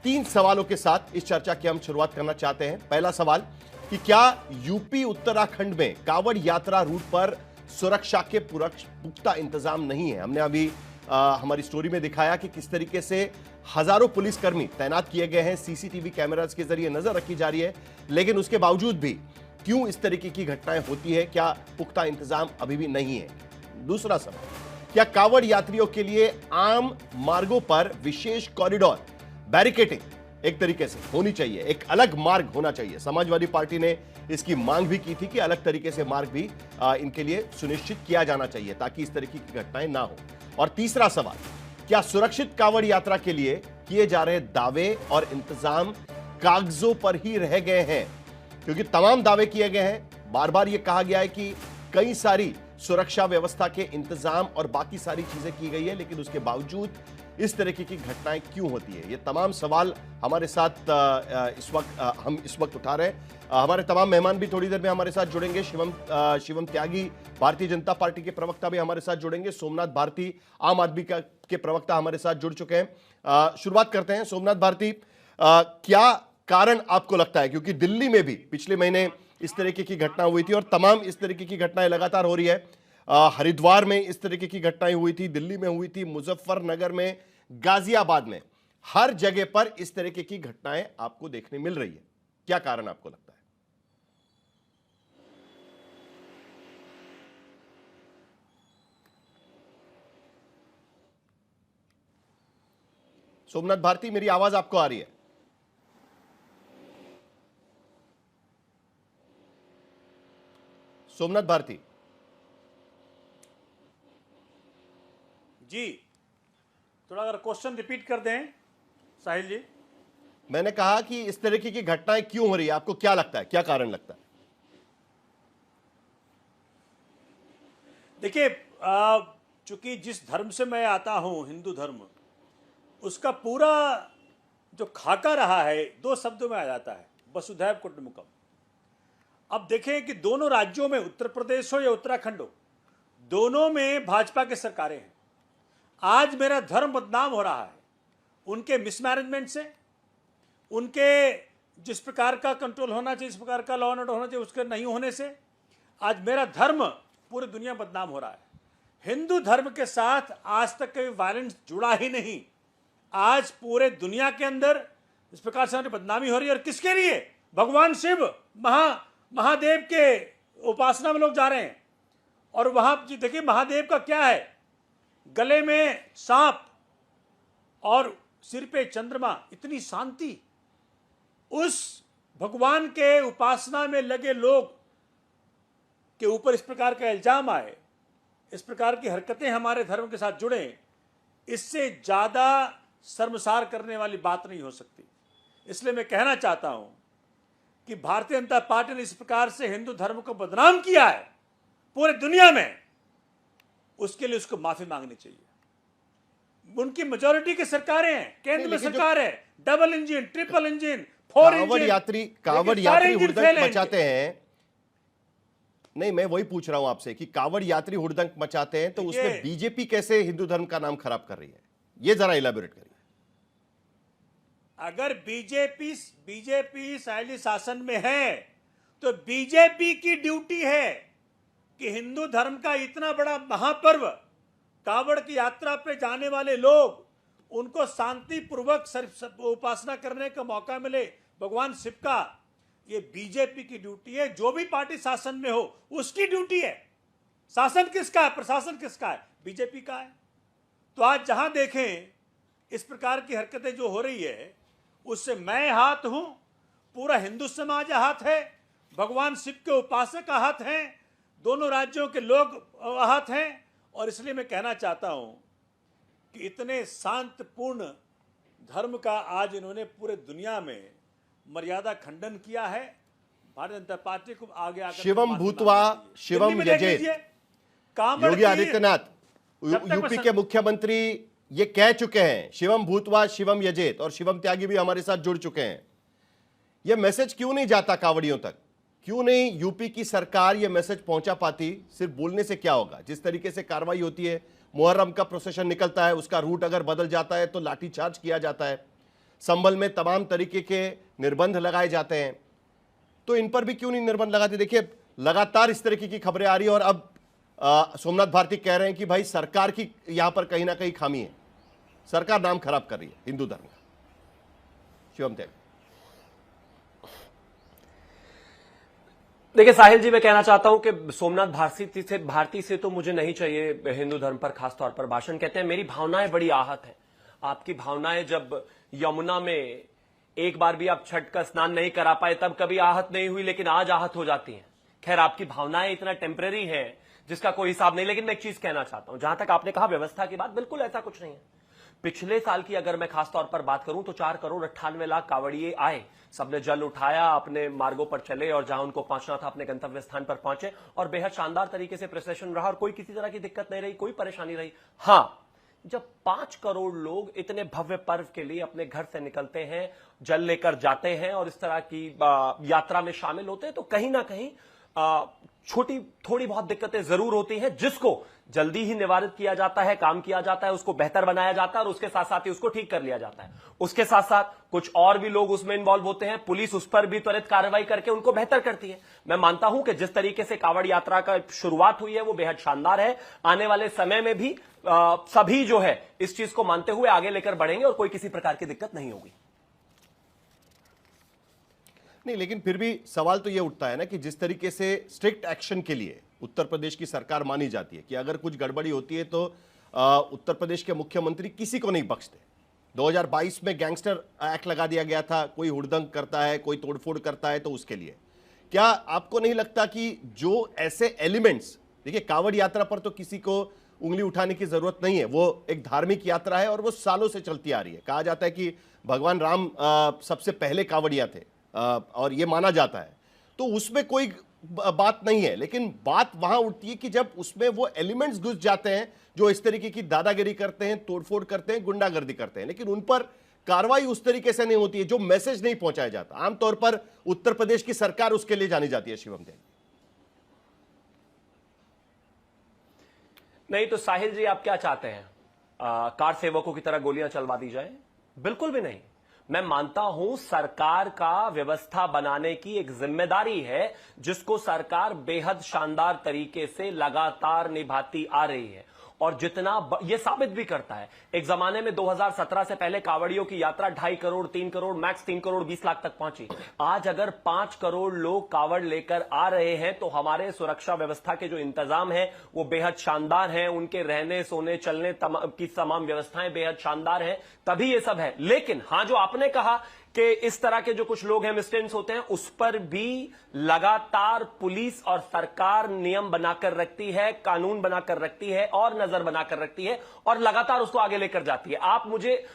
तीन सवालों के साथ इस चर्चा की हम शुरुआत करना चाहते हैं। पहला सवाल कि क्या यूपी उत्तराखंड में कांवड़ यात्रा रूट पर सुरक्षा के पुख्ता इंतजाम नहीं है? हमने अभी हमारी स्टोरी में दिखाया कि किस तरीके से हजारों पुलिसकर्मी तैनात किए गए हैं, सीसीटीवी कैमरास के जरिए नजर रखी जा रही है, लेकिन उसके बावजूद भी क्यों इस तरीके की घटनाएं होती है? क्या पुख्ता इंतजाम अभी भी नहीं है? दूसरा सवाल, क्या कांवड़ यात्रियों के लिए आम मार्गों पर विशेष कॉरिडोर बैरिकेडिंग एक तरीके से होनी चाहिए, एक अलग मार्ग होना चाहिए? समाजवादी पार्टी ने इसकी मांग भी की थी कि अलग तरीके से मार्ग भी इनके लिए सुनिश्चित किया जाना चाहिए ताकि इस तरीके की घटनाएं ना हो। और तीसरा सवाल, क्या सुरक्षित कांवड़ यात्रा के लिए किए जा रहे दावे और इंतजाम कागजों पर ही रह गए हैं? क्योंकि तमाम दावे किए गए हैं, बार बार यह कहा गया है कि कई सारी सुरक्षा व्यवस्था के इंतजाम और बाकी सारी चीजें की गई है, लेकिन उसके बावजूद इस तरीके की घटनाएं क्यों होती है? ये तमाम सवाल हमारे साथ हम इस वक्त उठा रहे हैं। हमारे तमाम मेहमान भी थोड़ी देर में हमारे साथ जुड़ेंगे। शिवम त्यागी भारतीय जनता पार्टी के प्रवक्ता भी हमारे साथ जुड़ेंगे। सोमनाथ भारती आम आदमी के प्रवक्ता हमारे साथ जुड़ चुके हैं। शुरुआत करते हैं। सोमनाथ भारती, क्या कारण आपको लगता है, क्योंकि दिल्ली में भी पिछले महीने इस तरीके की घटना हुई थी और तमाम इस तरीके की घटनाएं लगातार हो रही है। हरिद्वार में इस तरीके की घटनाएं हुई थी, दिल्ली में हुई थी, मुजफ्फरनगर में, गाजियाबाद में, हर जगह पर इस तरीके की घटनाएं आपको देखने मिल रही है। क्या कारण आपको लगता है? सोमनाथ भारती, मेरी आवाज आपको आ रही है? सोमनाथ भारती जी, थोड़ा अगर क्वेश्चन रिपीट कर दें साहिल जी। मैंने कहा कि इस तरीके की घटनाएं क्यों हो रही है, आपको क्या लगता है, क्या कारण लगता है? देखिए, चूंकि जिस धर्म से मैं आता हूं, हिंदू धर्म, उसका पूरा जो खाका रहा है दो शब्दों में आ जाता है, वसुधैव कुटुंबकम। अब देखें कि दोनों राज्यों में, उत्तर प्रदेश हो या उत्तराखंड हो, दोनों में भाजपा की सरकारें हैं। आज मेरा धर्म बदनाम हो रहा है उनके मिसमैनेजमेंट से, उनके जिस प्रकार का कंट्रोल होना चाहिए, जिस प्रकार का लॉ एंड ऑर्डर होना चाहिए, उसके नहीं होने से आज मेरा धर्म पूरी दुनिया बदनाम हो रहा है। हिंदू धर्म के साथ आज तक कभी वायलेंस जुड़ा ही नहीं। आज पूरे दुनिया के अंदर इस प्रकार से हमारी बदनामी हो रही है। और किसके लिए? भगवान शिव, महादेव के उपासना में लोग जा रहे हैं। और वहां देखिए महादेव का क्या है, गले में सांप और सिर पे चंद्रमा, इतनी शांति। उस भगवान के उपासना में लगे लोग के ऊपर इस प्रकार का इल्जाम आए, इस प्रकार की हरकतें हमारे धर्म के साथ जुड़े, इससे ज्यादा शर्मसार करने वाली बात नहीं हो सकती। इसलिए मैं कहना चाहता हूं कि भारतीय जनता पार्टी ने इस प्रकार से हिंदू धर्म को बदनाम किया है पूरे दुनिया में, उसके लिए उसको माफी मांगनी चाहिए। उनकी मेजॉरिटी की सरकारें हैं, केंद्र में सरकार है, double engine, triple engine, four engine. Kanwar यात्री हुड़दंग मचाते हैं। नहीं, मैं वही पूछ रहा हूं आपसे कि कांवड़ यात्री हुड़दंग मचाते हैं, तो उसमें बीजेपी कैसे हिंदू धर्म का नाम खराब कर रही है? ये जरा इलैबोरेट करिए। अगर बीजेपी साइली शासन में है तो बीजेपी की ड्यूटी है कि हिंदू धर्म का इतना बड़ा महापर्व, कांवड़ की यात्रा पे जाने वाले लोग, उनको शांतिपूर्वक उपासना करने का मौका मिले भगवान शिव का। ये बीजेपी की ड्यूटी है। जो भी पार्टी शासन में हो उसकी ड्यूटी है। शासन किसका है? प्रशासन किसका है? बीजेपी का है। तो आज जहां देखें इस प्रकार की हरकतें जो हो रही है, उससे मैं हाथ हूं, पूरा हिंदू समाज हाथ है, भगवान शिव के उपासक हाथ हैं, दोनों राज्यों के लोग हाथ हैं। और इसलिए मैं कहना चाहता हूं कि इतने शांतिपूर्ण धर्म का आज इन्होंने पूरे दुनिया में मर्यादा खंडन किया है। भारतीय जनता पार्टी को आगे आकर शिवम भूतवा, शिवम यजेत, योगी आदित्यनाथ यूपी के मुख्यमंत्री ये कह चुके हैं, शिवम भूतवा शिवम यजेत, और शिवम त्यागी भी हमारे साथ जुड़ चुके हैं। ये मैसेज क्यों नहीं जाता कांवड़ियों तक? क्यों नहीं यूपी की सरकार ये मैसेज पहुंचा पाती? सिर्फ बोलने से क्या होगा? जिस तरीके से कार्रवाई होती है, मुहर्रम का प्रोसेशन निकलता है, उसका रूट अगर बदल जाता है तो लाठीचार्ज किया जाता है। संभल में तमाम तरीके के निर्बंध लगाए जाते हैं, तो इन पर भी क्यों नहीं निर्बंध लगाते? देखिए, लगातार इस तरीके की खबरें आ रही है और अब सोमनाथ भारती कह रहे हैं कि भाई सरकार की यहां पर कहीं ना कहीं खामी है, सरकार नाम खराब कर रही है हिंदू धर्म का। शिवम देव। देखिए साहिल जी, मैं कहना चाहता हूं कि सोमनाथ भारती से तो मुझे नहीं चाहिए हिंदू धर्म पर खासतौर पर भाषण। कहते हैं मेरी भावनाएं बड़ी आहत हैं। आपकी भावनाएं जब यमुना में एक बार भी आप छठ का स्नान नहीं करा पाए तब कभी आहत नहीं हुई, लेकिन आज आहत हो जाती हैं। खैर, आपकी भावनाएं इतना टेम्परेरी है जिसका कोई हिसाब नहीं। लेकिन मैं एक चीज कहना चाहता हूं, जहां तक आपने कहा व्यवस्था की बात, बिल्कुल ऐसा कुछ नहीं है। पिछले साल की अगर मैं खासतौर पर बात करूं तो 4,98,00,000 कांवड़िए आए, सबने जल उठाया, अपने मार्गों पर चले और जहां उनको पहुंचना था अपने गंतव्य स्थान पर पहुंचे और बेहद शानदार तरीके से प्रोसेशन रहा और कोई किसी तरह की दिक्कत नहीं रही, कोई परेशानी रही। हां, जब 5 करोड़ लोग इतने भव्य पर्व के लिए अपने घर से निकलते हैं, जल लेकर जाते हैं और इस तरह की यात्रा में शामिल होते हैं, तो कहीं ना कहीं छोटी थोड़ी बहुत दिक्कतें जरूर होती हैं, जिसको जल्दी ही निवारित किया जाता है, काम किया जाता है, उसको बेहतर बनाया जाता है और उसके साथ साथ ही उसको ठीक कर लिया जाता है। उसके साथ साथ कुछ और भी लोग उसमें इन्वॉल्व होते हैं, पुलिस उस पर भी त्वरित कार्रवाई करके उनको बेहतर करती है। मैं मानता हूं कि जिस तरीके से कांवड़ यात्रा का शुरुआत हुई है वो बेहद शानदार है। आने वाले समय में भी सभी जो है इस चीज को मानते हुए आगे लेकर बढ़ेंगे और कोई किसी प्रकार की दिक्कत नहीं होगी। नहीं, लेकिन फिर भी सवाल तो यह उठता है ना कि जिस तरीके से स्ट्रिक्ट एक्शन के लिए उत्तर प्रदेश की सरकार मानी जाती है कि अगर कुछ गड़बड़ी होती है तो उत्तर प्रदेश के मुख्यमंत्री किसी को नहीं बख्शते। 2022 में गैंगस्टर एक्ट लगा दिया गया था, कोई हुड़दंग करता है, कोई तोड़फोड़ करता है तो उसके लिए। क्या आपको नहीं लगता कि जो ऐसे एलिमेंट्स, देखिए कांवड़ यात्रा पर तो किसी को उंगली उठाने की जरूरत नहीं है, वो एक धार्मिक यात्रा है और वो सालों से चलती आ रही है। कहा जाता है कि भगवान राम सबसे पहले कांवड़िया थे और ये माना जाता है, तो उसमें कोई बात नहीं है। लेकिन बात वहां उठती है कि जब उसमें वो एलिमेंट्स घुस जाते हैं जो इस तरीके की दादागिरी करते हैं, तोड़फोड़ करते हैं, गुंडागर्दी करते हैं, लेकिन उन पर कार्रवाई उस तरीके से नहीं होती है, जो मैसेज नहीं पहुंचाया जाता। आमतौर पर उत्तर प्रदेश की सरकार उसके लिए जानी जाती है। शिवम देव। नहीं तो साहिल जी, आप क्या चाहते हैं? कार सेवकों की तरह गोलियां चलवा दी जाए? बिल्कुल भी नहीं। मैं मानता हूं सरकार का व्यवस्था बनाने की एक जिम्मेदारी है, जिसको सरकार बेहद शानदार तरीके से लगातार निभाती आ रही है और जितना ये साबित भी करता है। एक जमाने में 2017 से पहले कांवड़ियों की यात्रा 2.5 करोड़, 3 करोड़, मैक्स 3 करोड़ 20 लाख तक पहुंची। आज अगर 5 करोड़ लोग कांवड़ लेकर आ रहे हैं तो हमारे सुरक्षा व्यवस्था के जो इंतजाम है वो बेहद शानदार हैं, उनके रहने सोने चलने की तमाम व्यवस्थाएं बेहद शानदार हैं, तभी ये सब है। लेकिन हां, जो आपने कहा कि इस तरह के जो कुछ लोग हैं, मिसटेंस होते हैं, उस पर भी लगातार पुलिस और सरकार नियम बनाकर रखती है, कानून बनाकर रखती है और नजर बनाकर रखती है और लगातार उसको आगे लेकर जाती है।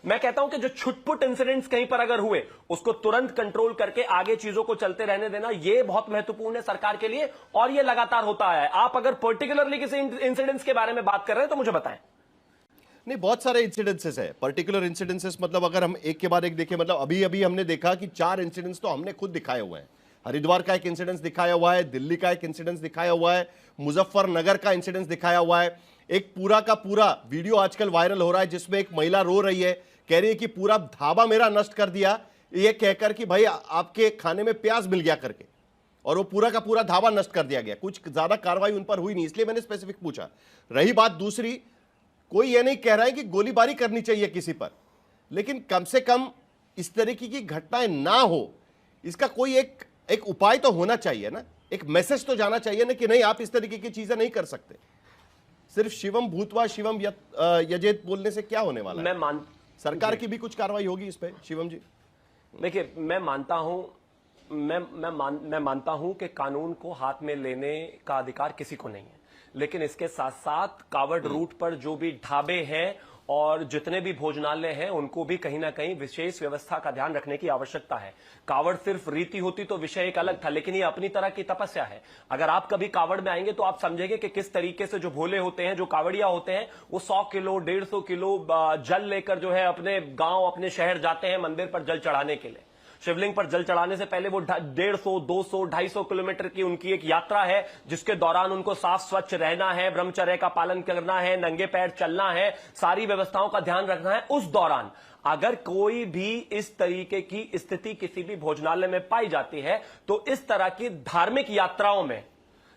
मैं कहता हूं कि जो छुटपुट इंसिडेंट्स कहीं पर अगर हुए उसको तुरंत कंट्रोल करके आगे चीजों को चलते रहने देना, यह बहुत महत्वपूर्ण है सरकार के लिए और यह लगातार होता है। आप अगर पर्टिकुलरली किसी इंसिडेंट्स के बारे में बात कर रहे हैं तो मुझे बताएं। नहीं, बहुत सारे इंसिडेंसेस है, पर्टिकुलर इंसिडेंसेस, मतलब अगर हम एक के बाद एक देखें, मतलब अभी अभी हमने देखा कि 4 इंसिडेंट्स तो हमने खुद दिखाए हुए हैं। हरिद्वार का एक इंसिडेंस दिखाया हुआ है, दिल्ली का एक इंसिडेंस दिखाया हुआ है, मुजफ्फरनगर का इंसिडेंस दिखाया हुआ है। एक पूरा का पूरा वीडियो आजकल वायरल हो रहा है जिसमें एक महिला रो रही है, कह रही है कि पूरा ढाबा मेरा नष्ट कर दिया, ये कहकर कि भाई आपके खाने में प्याज मिल गया करके, और वो पूरा का पूरा ढाबा नष्ट कर दिया गया। कुछ ज्यादा कार्रवाई उन पर हुई नहीं, इसलिए मैंने स्पेसिफिक पूछा। रही बात दूसरी, कोई ये नहीं कह रहा है कि गोलीबारी करनी चाहिए किसी पर, लेकिन कम से कम इस तरीके की घटनाएं ना हो, इसका कोई एक उपाय तो होना चाहिए ना, एक मैसेज तो जाना चाहिए ना कि नहीं, आप इस तरीके की चीजें नहीं कर सकते। सिर्फ शिवम भूतवा शिवम यजेत बोलने से क्या होने वाला है? सरकार की भी कुछ कार्रवाई होगी इस पे। शिवम जी देखिए, मैं मानता हूं कि कानून को हाथ में लेने का अधिकार किसी को नहीं है, लेकिन इसके साथ साथ कांवड़ रूट पर जो भी ढाबे हैं और जितने भी भोजनालय हैं उनको भी कहीं ना कहीं विशेष व्यवस्था का ध्यान रखने की आवश्यकता है। कांवड़ सिर्फ रीति होती तो विषय एक अलग था, लेकिन ये अपनी तरह की तपस्या है। अगर आप कभी कांवड़ में आएंगे तो आप समझेंगे कि किस तरीके से जो भोले होते हैं, जो कांवड़िया होते हैं, वो 100 किलो 150 किलो जल लेकर जो है अपने गांव, अपने शहर जाते हैं मंदिर पर जल चढ़ाने के लिए। शिवलिंग पर जल चढ़ाने से पहले वो 150, 200, 250 किलोमीटर की उनकी एक यात्रा है, जिसके दौरान उनको साफ स्वच्छ रहना है, ब्रह्मचर्य का पालन करना है, नंगे पैर चलना है, सारी व्यवस्थाओं का ध्यान रखना है। उस दौरान अगर कोई भी इस तरीके की स्थिति किसी भी भोजनालय में पाई जाती है, तो इस तरह की धार्मिक यात्राओं में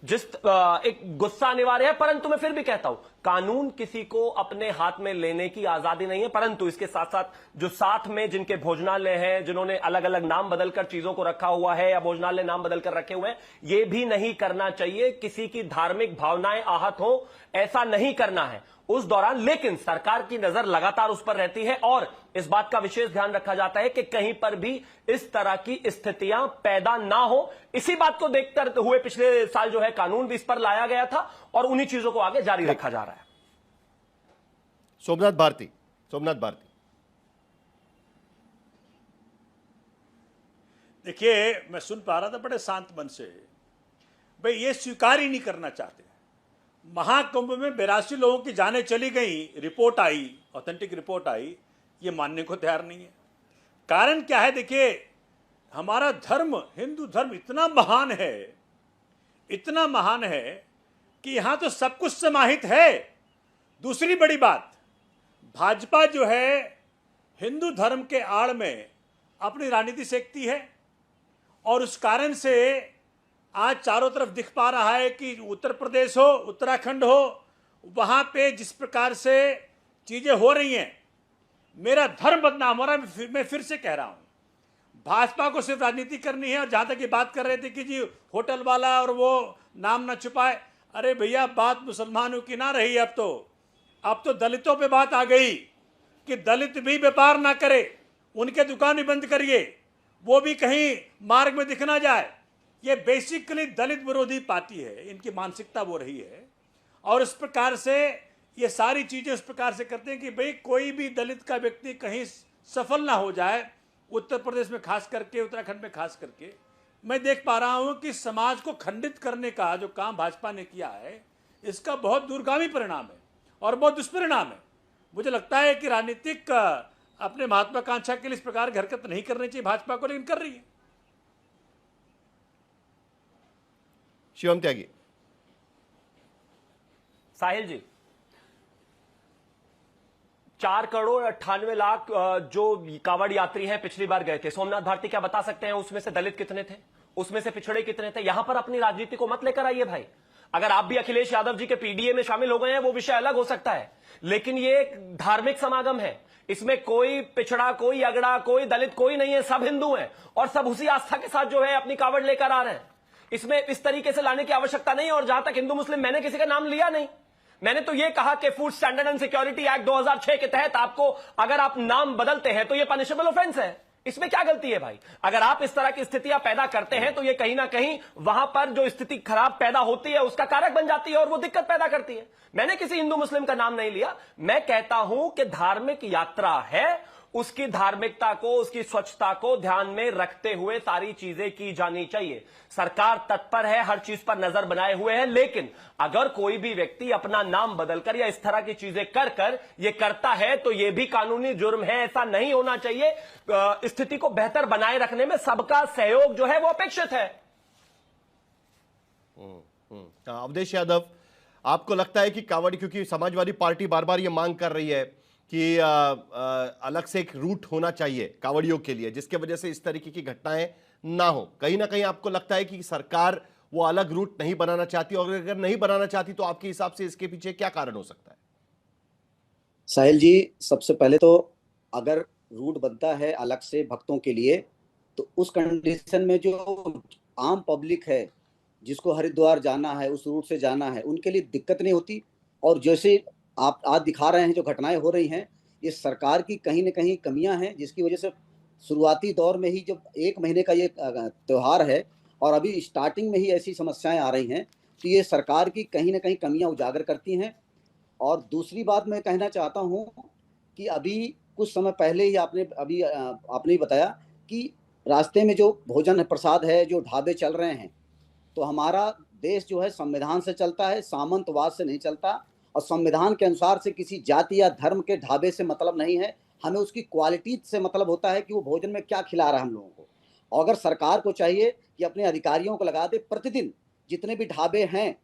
एक गुस्सा अनिवार्य है। परंतु मैं फिर भी कहता हूं, कानून किसी को अपने हाथ में लेने की आजादी नहीं है, परंतु इसके साथ साथ जो साथ में जिनके भोजनालय हैं, जिन्होंने अलग अलग नाम बदलकर चीजों को रखा हुआ है या भोजनालय नाम बदलकर रखे हुए हैं, यह भी नहीं करना चाहिए। किसी की धार्मिक भावनाएं आहत हो, ऐसा नहीं करना है उस दौरान। लेकिन सरकार की नजर लगातार उस पर रहती है और इस बात का विशेष ध्यान रखा जाता है कि कहीं पर भी इस तरह की स्थितियां पैदा ना हो। इसी बात को देखते हुए पिछले साल जो है कानून भी इस पर लाया गया था और उन्हीं चीजों को आगे जारी रखा जा रहा है। सोमनाथ भारती, देखिए, मैं सुन पा रहा था बड़े शांत मन से। भाई ये स्वीकार ही नहीं करना चाहते। महाकुंभ में 82 लोगों की जानें चली गई, रिपोर्ट आई, ऑथेंटिक रिपोर्ट आई, ये मानने को तैयार नहीं है। कारण क्या है? देखिए, हमारा धर्म, हिंदू धर्म इतना महान है कि यहां तो सब कुछ समाहित है। दूसरी बड़ी बात, भाजपा जो है हिंदू धर्म के आड़ में अपनी राजनीति सेकती है और उस कारण से आज चारों तरफ दिख पा रहा है कि उत्तर प्रदेश हो, उत्तराखंड हो, वहां पे जिस प्रकार से चीजें हो रही हैं, मेरा धर्म बदनाम हो रहा है। मैं फिर से कह रहा हूं, भाजपा को सिर्फ राजनीति करनी है। और जहां तक ये बात कर रहे थे कि जी होटल वाला और वो नाम ना छुपाए, अरे भैया बात मुसलमानों की ना रही। अब तो दलितों पे बात आ गई कि दलित भी व्यापार ना करे, उनके दुकान भी बंद करिए, वो भी कहीं मार्ग में दिख ना जाए। ये बेसिकली दलित विरोधी पार्टी है, इनकी मानसिकता वो रही है। और इस प्रकार से ये सारी चीजें उस प्रकार से करते हैं कि भाई कोई भी दलित का व्यक्ति कहीं सफल ना हो जाए। उत्तर प्रदेश में खास करके, उत्तराखंड में खास करके मैं देख पा रहा हूं कि समाज को खंडित करने का जो काम भाजपा ने किया है, इसका बहुत दूरगामी परिणाम है और बहुत दुष्परिणाम है। मुझे लगता है कि राजनीतिक अपने महत्वाकांक्षा के लिए इस प्रकार की हरकत नहीं करनी चाहिए भाजपा को, लेकिन कर रही है। शिवम त्यागी। साहिल जी, 4,98,00,000 जो कांवड़ यात्री हैं पिछली बार गए थे, सोमनाथ भारती क्या बता सकते हैं उसमें से दलित कितने थे, उसमें से पिछड़े कितने थे? यहां पर अपनी राजनीति को मत लेकर आइए भाई। अगर आप भी अखिलेश यादव जी के पीडीए में शामिल हो गए हैं, वो विषय अलग हो सकता है, लेकिन ये एक धार्मिक समागम है। इसमें कोई पिछड़ा, कोई अगड़ा, कोई दलित कोई नहीं है, सब हिंदू हैं और सब उसी आस्था के साथ जो है अपनी कांवड़ लेकर आ रहे हैं। इसमें इस तरीके से लाने की आवश्यकता नहीं है। और जहां तक हिंदू मुस्लिम, मैंने किसी का नाम लिया नहीं, मैंने तो यह कहा कि food standard and security act 2006 के तहत आपको अगर आप नाम बदलते हैं तो यह पनिशेबल ऑफेंस है। इसमें क्या गलती है भाई? अगर आप इस तरह की स्थितियां पैदा करते हैं तो यह कहीं ना कहीं वहां पर जो स्थिति खराब पैदा होती है उसका कारक बन जाती है और वो दिक्कत पैदा करती है। मैंने किसी हिंदू मुस्लिम का नाम नहीं लिया। मैं कहता हूं कि धार्मिक यात्रा है, उसकी धार्मिकता को, उसकी स्वच्छता को ध्यान में रखते हुए सारी चीजें की जानी चाहिए। सरकार तत्पर है, हर चीज पर नजर बनाए हुए है, लेकिन अगर कोई भी व्यक्ति अपना नाम बदलकर या इस तरह की चीजें कर ये करता है तो यह भी कानूनी जुर्म है। ऐसा नहीं होना चाहिए। स्थिति को बेहतर बनाए रखने में सबका सहयोग जो है वो अपेक्षित है। अवधेश यादव, आपको लगता है कि कांवड़, क्योंकि समाजवादी पार्टी बार बार ये मांग कर रही है कि अलग से एक रूट होना चाहिए कांवड़ियों के लिए, जिसके वजह से इस तरीके की घटनाएं ना हो, कहीं ना कहीं आपको लगता है कि सरकार वो अलग रूट नहीं बनाना चाहती? और अगर नहीं बनाना चाहती तो आपके हिसाब से इसके पीछे क्या कारण हो सकता है? साहिल जी, सबसे पहले तो अगर रूट बनता है अलग से भक्तों के लिए, तो उस कंडीशन में जो आम पब्लिक है जिसको हरिद्वार जाना है, उस रूट से जाना है, उनके लिए दिक्कत नहीं होती। और जैसे आप आज दिखा रहे हैं जो घटनाएं हो रही हैं, ये सरकार की कहीं ना कहीं कमियां हैं, जिसकी वजह से शुरुआती दौर में ही जब 1 महीने का ये त्यौहार है और अभी स्टार्टिंग में ही ऐसी समस्याएं आ रही हैं, तो ये सरकार की कहीं ना कहीं कमियां उजागर करती हैं। और दूसरी बात मैं कहना चाहता हूं कि अभी कुछ समय पहले ही आपने बताया कि रास्ते में जो भोजन प्रसाद है, जो ढाबे चल रहे हैं, तो हमारा देश जो है संविधान से चलता है, सामंतवाद से नहीं चलता। और संविधान के अनुसार से किसी जाति या धर्म के ढाबे से मतलब नहीं है, हमें उसकी क्वालिटी से मतलब होता है कि वो भोजन में क्या खिला रहा है हम लोगों को। और अगर सरकार को चाहिए कि अपने अधिकारियों को लगा दे, प्रतिदिन जितने भी ढाबे हैं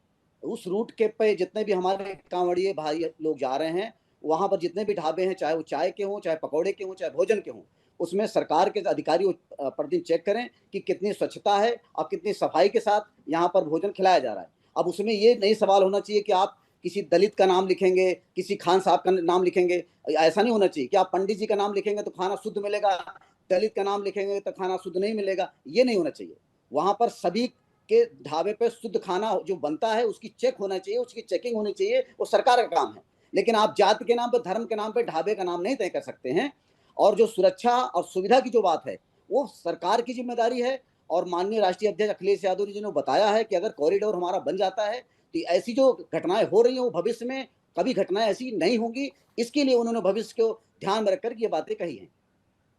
उस रूट के पे, जितने भी हमारे कांवड़िए भाई लोग जा रहे हैं, वहां पर जितने भी ढाबे हैं, चाहे वो चाय के हों, चाहे पकौड़े के हों, चाहे भोजन के हों, उसमें सरकार के अधिकारी प्रतिदिन चेक करें कि कितनी स्वच्छता है और कितनी सफाई के साथ यहाँ पर भोजन खिलाया जा रहा है। अब उसमें ये नहीं सवाल होना चाहिए कि आप किसी दलित का नाम लिखेंगे, किसी खान साहब का नाम लिखेंगे, ऐसा नहीं होना चाहिए कि आप पंडित जी का नाम लिखेंगे तो खाना शुद्ध मिलेगा, दलित का नाम लिखेंगे तो खाना शुद्ध नहीं मिलेगा, ये नहीं होना चाहिए। वहां पर सभी के ढाबे पे शुद्ध खाना जो बनता है उसकी चेक होना चाहिए, उसकी चेकिंग होनी चाहिए, वो सरकार का काम है। लेकिन आप जाति के नाम पे, धर्म के नाम पे ढाबे का नाम नहीं तय कर सकते हैं। और जो सुरक्षा और सुविधा की जो बात है वो सरकार की जिम्मेदारी है। और माननीय राष्ट्रीय अध्यक्ष अखिलेश यादव जी ने बताया है कि अगर कॉरिडोर हमारा बन जाता है तो ऐसी जो घटनाएं हो रही हैं वो भविष्य में कभी घटनाएं ऐसी नहीं होंगी। इसके लिए उन्होंने भविष्य को ध्यान में रखकर ये बातें कही हैं।